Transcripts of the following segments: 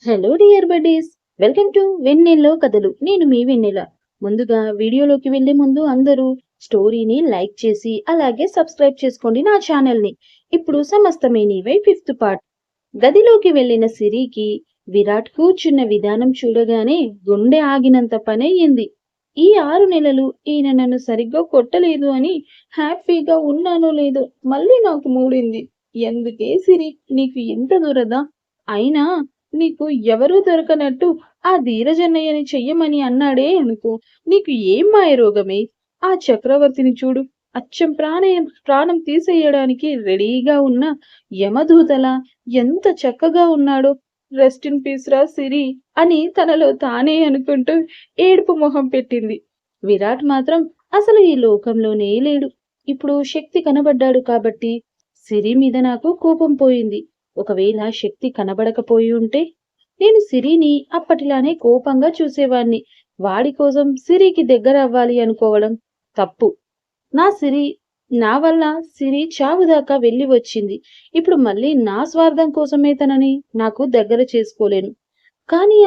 Hello dear buddies, welcome to వెన్నెల్లో కథలు. నేను మీ వెన్నెల. ముందుగా వీడియోలోకి వెళ్లే ముందు అందరూ స్టోరీని లైక్ చేసి అలాగే సబ్స్క్రైబ్ చేసుకోండి నా ఛానల్ని. ఇప్పుడు సమస్తమే నీవై 5th పార్ట్. గదిలోకి వెళ్లిన సిరికి విరాట్ కూర్చున్న విధానం చూడగానే గుండె ఆగినంత పనయ్యింది. ఈ 6 నెలలు ఈయన నన్ను సరిగ్గా కొట్టలేదు అని హ్యాపీగా ఉన్నానో లేదో మళ్ళీ నాకు మూడింది. ఎందుకే సిరి నీకు ఎంత దురద? అయినా నీకు ఎవరూ దొరకనట్టు ఆ ధీరజన్నయ్యని చెయ్యమని అన్నాడే అనుకో, నీకు ఏం మాయరోగమే? ఆ చక్రవర్తిని చూడు, అచ్చం ప్రాణం తీసేయడానికి రెడీగా ఉన్న యమదూతలా ఎంత చక్కగా ఉన్నాడో. రెస్ట్ ఇన్ పీస్ రా సిరి అని తనలో తానే అనుకుంటూ ఏడుపు మొహం పెట్టింది. విరాట్ మాత్రం అసలు ఈ లోకంలోనే లేడు. ఇప్పుడు శక్తి కనబడ్డాడు కాబట్టి సిరి మీద నాకు కోపం పోయింది. ఒకవేళ శక్తి కనబడకపోయి ఉంటే నేను సిరిని అప్పటిలానే కోపంగా చూసేవాణ్ణి. వాడి కోసం సిరికి దగ్గర అవ్వాలి అనుకోవడం తప్పు. నా వల్ల సిరి చావుదాకా వెళ్ళి వచ్చింది. ఇప్పుడు మళ్ళీ నా స్వార్థం కోసమే తనని నాకు దగ్గర చేసుకోలేను. కానీ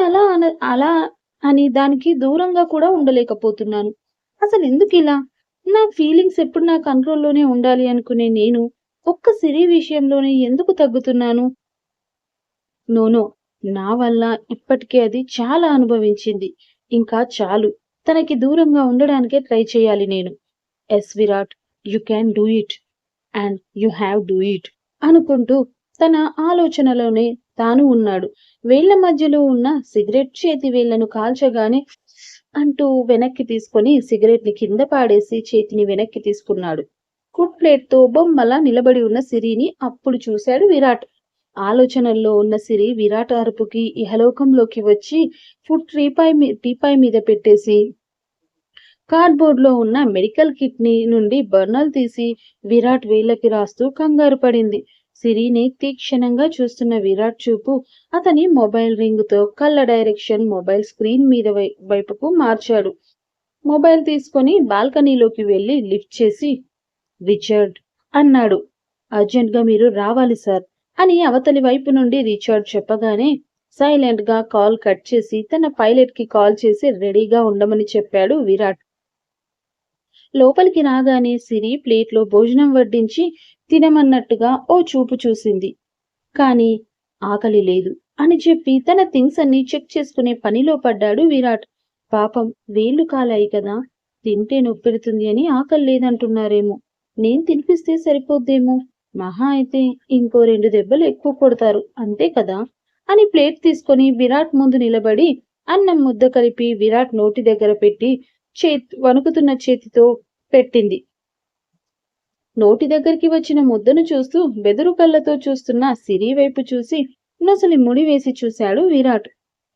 అలా అని దానికి దూరంగా కూడా ఉండలేకపోతున్నాను. అసలు ఎందుకు ఇలా? నా ఫీలింగ్స్ ఎప్పుడు నా కంట్రోల్లోనే ఉండాలి అనుకునే నేను ఒక్క సిరి విషయంలోనే ఎందుకు తగ్గుతున్నాను? నోనో, నా వల్ల ఇప్పటికే అది చాలా అనుభవించింది. ఇంకా చాలు. తనకి దూరంగా ఉండడానికే ట్రై చేయాలి నేను. Yes Virat, you can do it and you have do it అనుకుంటూ తన ఆలోచనలోనే తాను ఉన్నాడు. వేళ్ల మధ్యలో ఉన్న సిగరెట్ చేతి వేళ్లను కాల్చగానే అంటూ వెనక్కి తీసుకొని సిగరెట్ ని కింద పాడేసి చేతిని వెనక్కి తీసుకున్నాడు. ఫుడ్ ప్లేట్ తో బొమ్మలా నిలబడి ఉన్న సిరిని అప్పుడు చూశాడు విరాట్. ఆలోచనల్లో ఉన్న సిరి విరాట్ అరుపుకి ఇహలోకంలోకి వచ్చి ఫుడ్ టీపాయ్ మీద పెట్టేసి కార్డ్బోర్డ్ లో ఉన్న మెడికల్ కిట్ నుండి బర్నల్ తీసి విరాట్ వేళ్ళకి రాస్తూ కంగారు పడింది. సిరిని తీక్షణంగా చూస్తున్న విరాట్ చూపు అతని మొబైల్ రింగ్ తో కళ్ళ డైరెక్షన్ మొబైల్ స్క్రీన్ మీద వైపుకు మార్చాడు. మొబైల్ తీసుకొని బాల్కనీలోకి వెళ్లి లిఫ్ట్ చేసి రిచర్డ్ అన్నాడు. అర్జెంట్ గా మీరు రావాలి సార్ అని అవతలి వైపు నుండి రిచర్డ్ చెప్పగానే సైలెంట్ గా కాల్ కట్ చేసి తన పైలట్ కి కాల్ చేసి రెడీగా ఉండమని చెప్పాడు విరాట్. లోపలికి రాగానే సిరి ప్లేట్లో భోజనం వడ్డించి తినమన్నట్టుగా ఓ చూపు చూసింది. కాని ఆకలి లేదు అని చెప్పి తన థింగ్స్ అన్ని చెక్ చేసుకునే పనిలో పడ్డాడు విరాట్. పాపం వేళ్లు కాలాయి కదా, తింటే నొప్పెడుతుంది అని ఆకలి లేదంటున్నారేమో. నేను తినిపిస్తే సరిపోద్దేమో. మహా అయితే ఇంకో 2 దెబ్బలు ఎక్కువ కొడతారు అంతే కదా అని ప్లేట్ తీసుకొని విరాట్ ముందు నిలబడి అన్నం ముద్ద కలిపి విరాట్ నోటి దగ్గర పెట్టి వణుకుతున్న చేతితో పెట్టింది. నోటి దగ్గరికి వచ్చిన ముద్దను చూస్తూ బెదురు కళ్ళతో చూస్తున్న సిరి వైపు చూసి నొసలి ముడి వేసి చూశాడు విరాట్.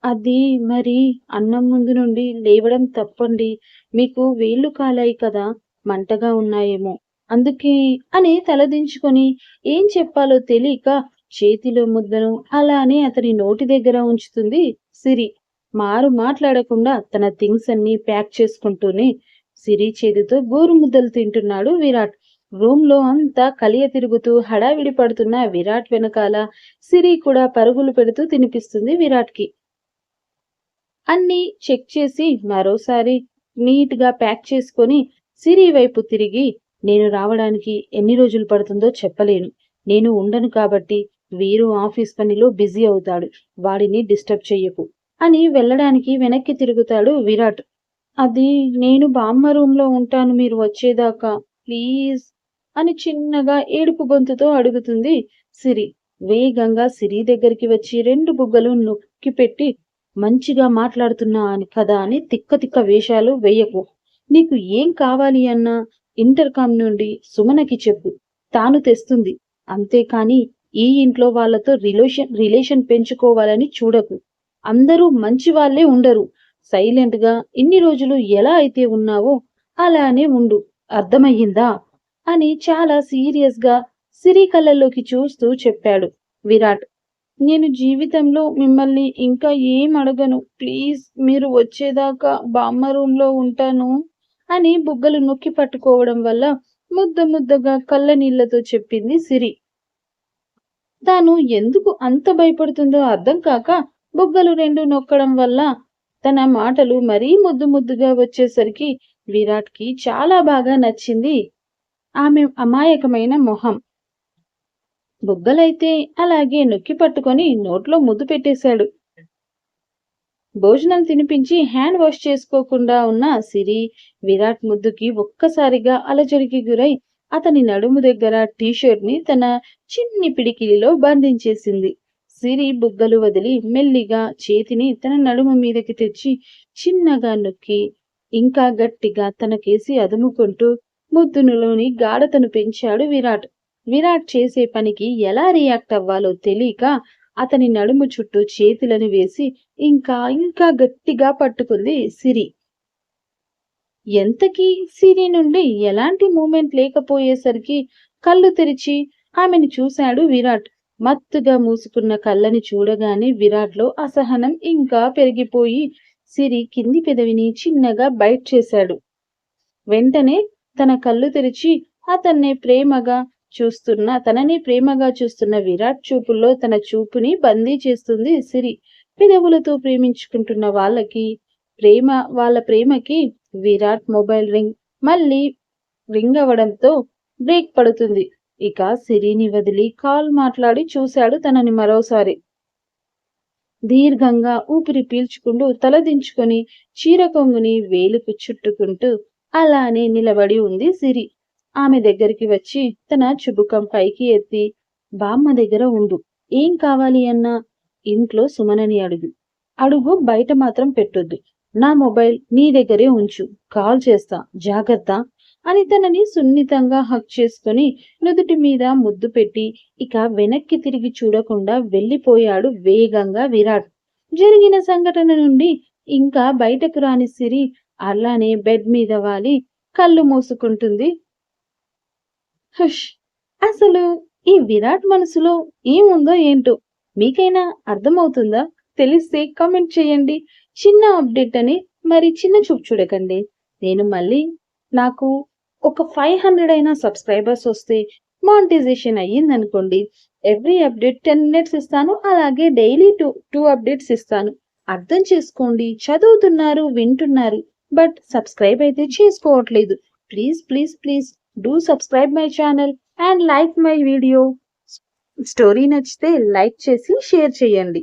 అది మరి అన్నం ముందు నుండి లేవడం తప్పండి. మీకు వేళ్లు కాలాయి కదా, మంటగా ఉన్నాయేమో అందుకే అని తలదించుకొని ఏం చెప్పాలో తెలియక చేతిలో ముద్దను అలానే అతని నోటి దగ్గర ఉంచుతుంది సిరి. మాట్లాడకుండా తన థింగ్స్ అన్ని ప్యాక్ చేసుకుంటూనే సిరి చేతితో గోరు ముద్దలు తింటున్నాడు విరాట్. రూమ్ లో అంతా కలియ తిరుగుతూ హడావిడి పడుతున్న విరాట్ వెనకాల సిరి కూడా పరుగులు పెడుతూ తినిపిస్తుంది విరాట్ కి. అన్ని చెక్ చేసి మరోసారి నీట్ గా ప్యాక్ చేసుకొని సిరి వైపు తిరిగి, నేను రావడానికి ఎన్ని రోజులు పడుతుందో చెప్పలేను. నేను ఉండను కాబట్టి వీరు ఆఫీస్ పనిలో బిజీ అవుతాడు. వాడిని డిస్టర్బ్ చెయ్యకు అని వెళ్ళడానికి వెనక్కి తిరుగుతాడు విరాట్. అది నేను బామ్మ రూమ్ లో ఉంటాను మీరు వచ్చేదాకా ప్లీజ్ అని చిన్నగా ఏడుపు గొంతుతో అడుగుతుంది సిరి. వేగంగా సిరి దగ్గరికి వచ్చి 2 బుగ్గలు నొక్కి పెట్టి, మంచిగా మాట్లాడుతున్నా అని కదా అని తిక్క వేషాలు వెయ్యకు. నీకు ఏం కావాలి అన్నా ఇంటర్కామ్ నుండి సుమనకి చెప్పు, తాను తెస్తుంది. అంతేకాని ఈ ఇంట్లో వాళ్లతో రిలేషన్ పెంచుకోవాలని చూడకు. అందరూ మంచి వాళ్లే ఉండరు. సైలెంట్ గా ఇన్ని రోజులు ఎలా అయితే ఉన్నావో అలానే ఉండు, అర్థమయ్యిందా అని చాలా సీరియస్ గా సిరి కళ్ళల్లోకి చూస్తూ చెప్పాడు విరాట్. నేను జీవితంలో మిమ్మల్ని ఇంకా ఏం అడగను. ప్లీజ్ మీరు వచ్చేదాకా బామ్మ రూమ్ లో ఉంటాను అని బుగ్గలు నొక్కి పట్టుకోవడం వల్ల ముద్దగా కళ్ళ నీళ్లతో చెప్పింది సిరి. తాను ఎందుకు అంత భయపడుతుందో అర్థం కాక బుగ్గలు రెండు నొక్కడం వల్ల తన మాటలు మరీ ముద్దు ముద్దుగా వచ్చేసరికి విరాట్కి చాలా బాగా నచ్చింది ఆమె అమాయకమైన మొహం. బుగ్గలైతే అలాగే నొక్కి పట్టుకొని నోట్లో ముద్దు పెట్టేశాడు. భోజనం తినిపించి హ్యాండ్ వాష్ చేసుకోకుండా ఉన్న సిరి విరాట్ ముద్దుకి ఒక్కసారిగా అలజడికి గురై అతని నడుము దగ్గర టీషర్ట్ ని తన చిన్ని పిడికిలిలో బంధించేసింది. సిరి బుగ్గలు వదిలి మెల్లిగా చేతిని తన నడుము మీదకి తెచ్చి చిన్నగా నొక్కి ఇంకా గట్టిగా తన కేసి అదుముకుంటూ ముద్దునులోని గాఢతను పెంచాడు విరాట్. విరాట్ చేసే పనికి ఎలా రియాక్ట్ అవ్వాలో తెలియక అతని నడుము చుట్టూ చేతులను వేసి ఇంకా గట్టిగా పట్టుకుంది సిరి. ఎంతకీ సిరి నుండి ఎలాంటి మూమెంట్ లేకపోయేసరికి కళ్ళు తెరిచి ఆమెను చూశాడు విరాట్. మత్తుగా మూసుకున్న కళ్ళని చూడగానే విరాట్లో అసహనం ఇంకా పెరిగిపోయి సిరి కింది పెదవిని చిన్నగా బైట్ చేశాడు. వెంటనే తన కళ్ళు తెరిచి తనని ప్రేమగా చూస్తున్న విరాట్ చూపుల్లో తన చూపుని బందీ చేస్తుంది సిరి. పెదవులతో ప్రేమించుకుంటున్న వాళ్ళ ప్రేమకి విరాట్ మొబైల్ మళ్ళీ రింగ్ అవడంతో బ్రేక్ పడుతుంది. ఇక సిరిని వదిలి కాల్ మాట్లాడి చూశాడు తనని మరోసారి. దీర్ఘంగా ఊపిరి పీల్చుకుంటూ తలదించుకొని చీర కొంగుని వేలుకు చుట్టుకుంటూ అలానే నిలబడి ఉంది సిరి. ఆమె దగ్గరికి వచ్చి తన చుబుకం పైకి ఎత్తి, బామ్మ దగ్గర ఉండు, ఏం కావాలి అన్నా ఇంట్లో సుమనని అడుగు, బయట మాత్రం పెట్టొద్దు, నా మొబైల్ నీ దగ్గరే ఉంచు, కాల్ చేస్తా, జాగ్రత్త అని తనని సున్నితంగా హక్ చేసుకుని నుదుటి మీద ముద్దు పెట్టి ఇక వెనక్కి తిరిగి చూడకుండా వెళ్ళిపోయాడు వేగంగా విరాట్. జరిగిన సంఘటన నుండి ఇంకా బయటకు రాని సిరి అలానే బెడ్ మీద వాలి కళ్ళు మూసుకుంటుంది. హుష్, అసలు ఈ విరాట్ మనసులో ఏముందో ఏంటో మీకైనా అర్థమవుతుందా? తెలిస్తే కామెంట్ చేయండి. చిన్న అప్డేట్ అని మరి చిన్న చూపు చూడకండి. నేను మళ్ళీ నాకు ఒక 500 అయినా సబ్స్క్రైబర్స్ వస్తే మానిటైజేషన్ అయ్యిందనుకోండి, ఎవ్రీ అప్డేట్ 10 మినిట్స్ ఇస్తాను. అలాగే డైలీ టూ అప్డేట్స్ ఇస్తాను. అర్థం చేసుకోండి. చదువుతున్నారు, వింటున్నారు, బట్ సబ్స్క్రైబ్ అయితే చేసుకోవట్లేదు. Please do subscribe my channel and like my video. Story నచ్చితే లైక్ చేసి షేర్ చేయండి.